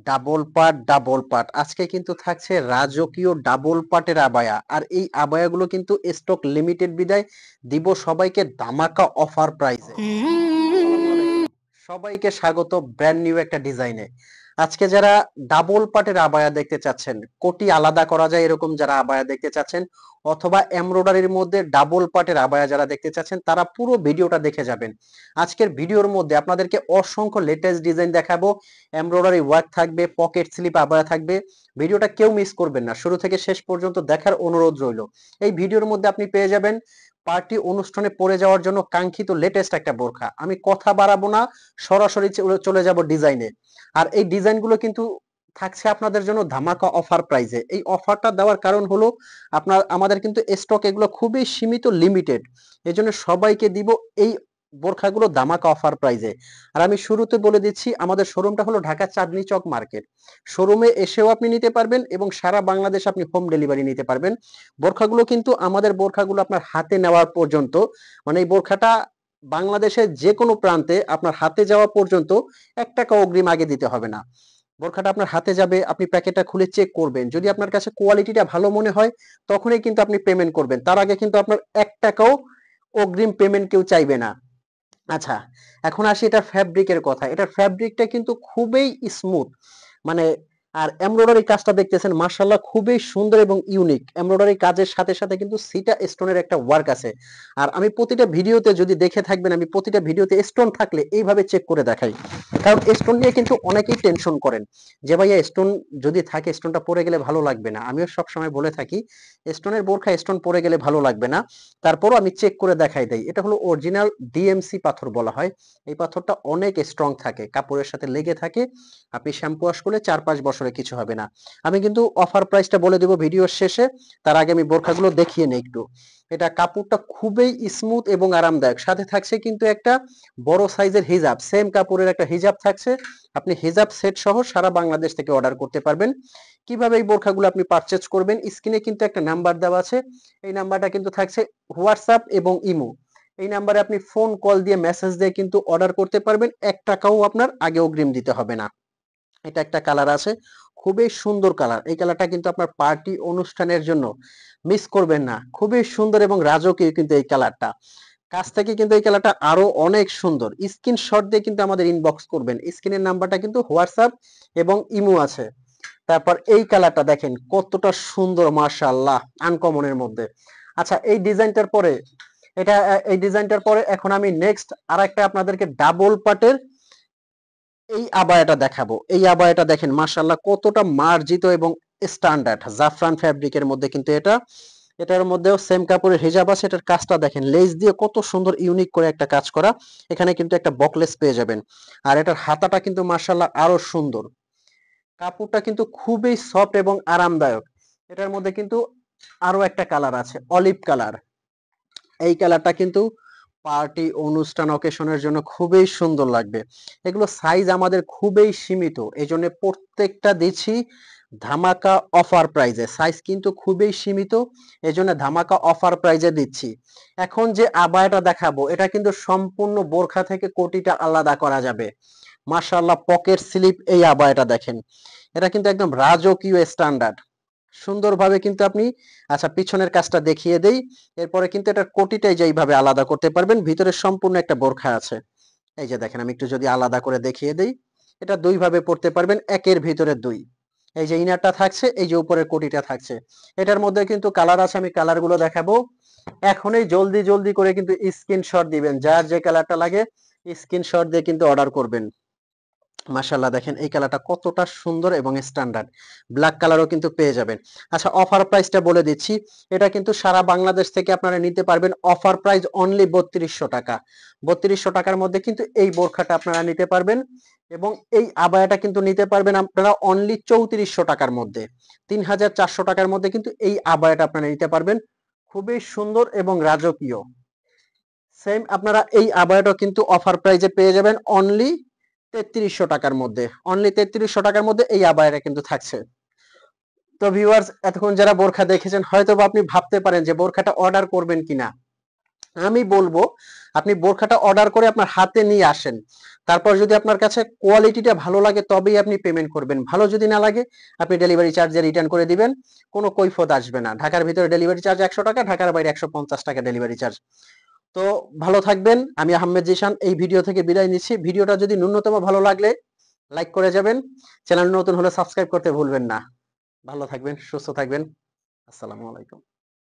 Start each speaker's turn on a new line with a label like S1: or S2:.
S1: Double পাট আজকে কিন্তু থাকছে রাজকীয় ডাবল পাটের আবায়া। আর এই আবায়াগুলো কিন্তু স্টক লিমিটেড বিদায় দিব সবাইকে ধামাকা অফার প্রাইসে। আসসালামু আলাইকুম, সবাইকে স্বাগত ব্র্যান্ড নিউ একটা ডিজাইনে। আজকে যারা ডাবল পাটের আবায়া দেখতে চাচ্ছেন, কোটি আলাদা করা যায় এরকম যারা আবায়া দেখতে চাচ্ছেন, অথবা এমব্রয়ডারির মধ্যে ডাবল পাটের আবায়া যারা দেখতে চাচ্ছেন, তারা পুরো ভিডিওটা দেখে যাবেন। আজকের ভিডিওর মধ্যে আপনাদেরকে অসংখ্য লেটেস্ট ডিজাইন দেখাবো। এমব্রয়ডারি ওয়ার্ক থাকবে, পকেট স্লিপ আবায়া থাকবে। ভিডিওটা কেউ মিস করবেন না, শুরু থেকে শেষ পর্যন্ত দেখার অনুরোধ রইল। এই ভিডিওর মধ্যে আপনি পেয়ে যাবেন পার্টি অনুষ্ঠানে পরে যাওয়ার জন্য কাঙ্ক্ষিত লেটেস্ট একটা বোরখা। আমি কথা বাড়াবো না, সরাসরি চলে যাব ডিজাইনে। আর এই ডিজাইনগুলো কিন্তু থাকছে আপনাদের জন্য ধামাকা অফার প্রাইজে। এই অফারটা দেওয়ার কারণ হলো আমাদের কিন্তু স্টক এগুলো খুবই সীমিত, লিমিটেড। এই জন্য সবাইকে দিব এই বোরখাগুলো ধামাকা অফার প্রাইজে। আর আমি শুরুতে বলে দিচ্ছি, আমাদের শোরুমটা হলো ঢাকা চাঁদনী চক মার্কেট। শোরুমে এসেও আপনি নিতে পারবেন এবং সারা বাংলাদেশ আপনি হোম ডেলিভারি নিতে পারবেন। বোরখাগুলো কিন্তু আমাদের বোরখাগুলো আপনার হাতে নেওয়ার পর্যন্ত, মানে এই বোরখাটা বাংলাদেশের যে কোনো প্রান্তে আপনার হাতে যাওয়া পর্যন্ত 1 টাকা অগ্রিম আগে দিতে হবে না। বোরখাটা আপনার হাতে যাবে, আপনি প্যাকেটটা খুলে চেক করবেন, যদি আপনার কাছে কোয়ালিটিটা ভালো মনে হয় তখনই কিন্তু আপনি পেমেন্ট করবেন। তার আগে কিন্তু আপনার 1 টাকাও অগ্রিম পেমেন্ট কেউ চাইবে না। আচ্ছা, এখন আসি এটার ফ্যাব্রিকের কথা। এটার ফ্যাব্রিকটা কিন্তু খুবই স্মুথ, মানে আর এমব্রয়ডারি কাজটা দেখতেছেন মাশাআল্লাহ খুবই সুন্দর এবং ইউনিক। এমব্রয়ডারি কাজের সাথে সাথে কিন্তু সিটা স্টোনের একটা ওয়ার্ক আছে। আর আমি প্রতিটা ভিডিওতে যদি দেখে থাকবেন, আমি প্রতিটা ভিডিওতে স্টোন থাকলে এইভাবে চেক করে দেখাই। কারণ স্টোন নিয়ে কিন্তু অনেকেই টেনশন করেন যে ভাইয়া স্টোন যদি থাকে স্টোনটা পরে গেলে ভালো লাগবে না। আমিও সবসময় বলে থাকি স্টোনের বোরখা স্টোন পরে গেলে ভালো লাগবে না, তারপরও আমি চেক করে দেখাই দেই। এটা হলো অরিজিনাল ডিএমসি পাথর বলা হয়। এই পাথরটা অনেক স্ট্রং থাকে, কাপড়ের সাথে লেগে থাকে। আপনি শ্যাম্পু ওয়াশ করলে 4-5 বছরে কিছু হবে না। আমি কিন্তু অফার প্রাইসটা বলে দেব ভিডিওর শেষে, তার আগে আমি বোরখাগুলো দেখিয়ে নেই একটু। এটা কাপড়টা খুবই স্মুথ এবং আরামদায়ক, সাথে থাকছে কিন্তু একটা বড় সাইজের হিজাব, সেম কাপড়ের একটা হিজাব থাকছে। আপনি হিজাব সেট সহ সারা বাংলাদেশ থেকে অর্ডার করতে পারবেন। কিভাবে এই বোরখাগুলো আপনি পারচেজ করবেন, স্ক্রিনে কিন্তু একটা নাম্বার দেওয়া আছে। এই নাম্বারটা কিন্তু থাকছে হোয়াটসঅ্যাপ এবং ইমো। এই নাম্বারে আপনি ফোন কল দিয়ে মেসেজ দিয়ে কিন্তু অর্ডার করতে পারবেন। 1 টাকাও আপনার আগে অগ্রিম দিতে হবে না। এটা একটা কালার আছে, খুবই সুন্দর কালার। এই কালারটা কিন্তু আপনার পার্টি অনুষ্ঠানের জন্য মিস করবেন না। খুবই সুন্দর এবং রাজকীয় কিন্তু এই কালারটা। কাছ থেকে কিন্তু এই কালারটা আরো অনেক সুন্দর। স্ক্রিনশট দিয়ে কিন্তু আমাদের ইনবক্স করবেন। স্ক্রিনের নাম্বারটা কিন্তু হোয়াটসঅ্যাপ এবং ইমো আছে। তারপর এই কালারটা দেখেন কতটা সুন্দর, মাশাআল্লাহ, আনকমনের মধ্যে। আচ্ছা, এই ডিজাইনটার পরে এখন আমি নেক্সট আরেকটা আপনাদেরকে ডাবল পাটের এই আবায়াটা দেখাবো। এই আবায়াটা দেখেন মাশাআল্লাহ কতটা মার্জিত এবং স্ট্যান্ডার্ড, জাফরান ফ্যাব্রিকের মধ্যে কিন্তু এটার মধ্যেও সেম কাপড়ের হিজাব আছে। এটার কাজটা দেখেন, লেস দিয়ে কত সুন্দর ইউনিক করে একটা কাজ করা। এখানে কিন্তু একটা বকলেস পেয়ে যাবেন। আর এটার হাতাটা কিন্তু মাশাআল্লাহ আরো সুন্দর। কাপড়টা কিন্তু খুবই সফট এবং আরামদায়ক। এটার মধ্যে কিন্তু আরো একটা কালার আছে, অলিভ কালার। এই কালারটা কিন্তু পার্টি অনুষ্ঠান অকেশনের জন্য খুবই সুন্দর লাগবে। এগুলো সাইজ আমাদের খুবই সীমিত, এই জন্য প্রত্যেকটা দিচ্ছি ধামাকা অফার প্রাইজে। সাইজ কিন্তু খুবই সীমিত, এই জন্য ধামাকা অফার প্রাইজে দিচ্ছি। এখন যে আবায়াটা দেখাবো এটা কিন্তু সম্পূর্ণ বোরখা থেকে কোটিটা আলাদা করা যাবে। মাশাআল্লাহ, পকেট স্লিপ এই আবায়াটা দেখেন, এটা কিন্তু একদম রাজকীয় স্ট্যান্ডার্ড সুন্দরভাবে কিন্তু আপনি। আচ্ছা, পিছনের কাজটা দেখিয়ে দেই, এরপরে কিন্তু এটার কোটিটাই যে এইভাবে আলাদা করতে পারবেন। ভিতরে সম্পূর্ণ একটা বোরখা আছে। এই যে দেখেন, আমি একটু যদি আলাদা করে দেখিয়ে দেই, এটা দুই ভাবে পড়তে পারবেন, একের ভিতরে দুই। এই যে ইনারটা থাকছে, এই যে উপরের কোটিটা থাকছে। এটার মধ্যে কিন্তু কালার আছে, আমি কালার গুলো দেখাবো। এখনই জলদি জলদি করে কিন্তু স্ক্রিনশট দিবেন, যার যে কালারটা লাগে স্ক্রিনশট দিয়ে কিন্তু অর্ডার করবেন। মাশাআল্লাহ, দেখেন এই কালারটা কতটা সুন্দর এবং স্ট্যান্ডার্ড। ব্ল্যাক কালারও কিন্তু পেয়ে যাবেন। আচ্ছা, অফার প্রাইসটা বলে দিচ্ছি। এটা কিন্তু সারা বাংলাদেশ থেকে আপনারা নিতে পারবেন অফার প্রাইস অনলি 3200 টাকা। 3200 টাকার মধ্যে কিন্তু এই বোরখাটা আপনারা নিতে পারবেন। এবং এই আবায়াটা কিন্তু নিতে পারবেন আপনারা অনলি 3400 টাকার মধ্যে। 3400 টাকার মধ্যে কিন্তু এই আবায়াটা আপনারা নিতে পারবেন। খুবই সুন্দর এবং রাজকীয়। সেম আপনারা এই আবায়াটা কিন্তু অফার প্রাইজে পেয়ে যাবেন অনলি 3300 টাকার মধ্যে। অনলি 3300 টাকার মধ্যে এই আবায়াটা কিন্তু থাকছে। তো ভিউয়ার্স, এতক্ষণ যারা বোরখা দেখেছেন হয়তো বা আপনি ভাবতে পারেন যে বোরখাটা অর্ডার করবেন কিনা। আমি বলবো আপনি বোরখাটা অর্ডার করে আপনার হাতে নিয়ে আসেন, তারপর যদি আপনার কাছে কোয়ালিটিটা ভালো লাগে তবেই আপনি পেমেন্ট করবেন। ভালো যদি না লাগে আপনি ডেলিভারি চার্জে রিটার্ন করে দিবেন, কোনো কৈফিয়ত আসবে না। ঢাকার ভিতরে ডেলিভারি চার্জ ১০০ টাকা, ঢাকার বাইরে ১৫০ টাকা ডেলিভারি চার্জ। তো ভালো থাকবেন। আমি আহমেদ জিশান এই ভিডিও থেকে বিদায় নিচ্ছি। ভিডিওটা যদি ন্যূনতম ভালো লাগলে লাইক করে যাবেন, চ্যানেল নতুন হলে সাবস্ক্রাইব করতে ভুলবেন না। ভালো থাকবেন, সুস্থ থাকবেন। আসসালামু আলাইকুম।